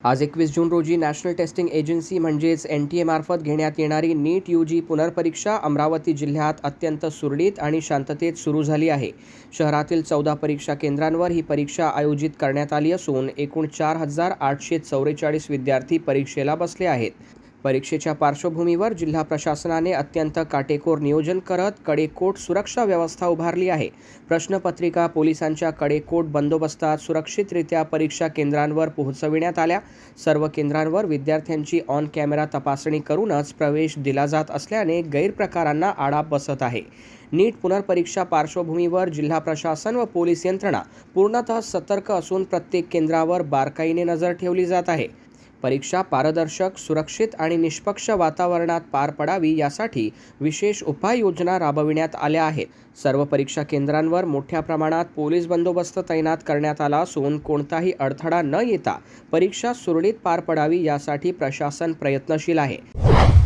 आज 21 जून रोजी national testing agency म्हणजेच NTA मार्फत घेण्यात येणारी नीट UG पुनर्परीक्षा अमरावती जिल्ह्यात अत्यंत सुरळीत आणि शांततेत सुरू झाली आहे। शहरातील 14 परीक्षा केंद्रांवर ही परीक्षा आयोजित करण्यात आली असून एकूण 4,844 विद्यार्थी परीक्षेला बसले आहेत। परीक्षेच्या पार्श्वभूमीवर जिल्हा प्रशासनाने अत्यंत काटेकोर नियोजन करत कडेकोट सुरक्षा व्यवस्था उभारली आहे। प्रश्नपत्रिका पोलिसांच्या कडेकोट बंदोबस्तात सुरक्षितरित्या परीक्षा केंद्रांवर पोहोचविण्यात आल्या। सर्व केंद्रांवर विद्यार्थ्यांची ऑन कॅमेरा तपासणी करूनच प्रवेश दिला जात असल्याने गैरप्रकारांना आळा बसत आहे। नीट पुनर्परीक्षा पार्श्वभूमीवर जिल्हा प्रशासन व पोलीस यंत्रणा पूर्णतः सतर्क असून प्रत्येक केंद्रावर बारकाईने नजर ठेवली जात आहे। परीक्षा पारदर्शक, सुरक्षित आणि निष्पक्ष वातावरणात पार पडावी यासाठी विशेष उपाययोजना राबविण्यात आल्या आहेत। सर्व परीक्षा केंद्रांवर मोठ्या प्रमाणात पोलीस बंदोबस्त तैनात करण्यात आला असून कोणताही अडथळा न येता परीक्षा सुरळीत पार पडावी यासाठी प्रशासन प्रयत्नशील आहे।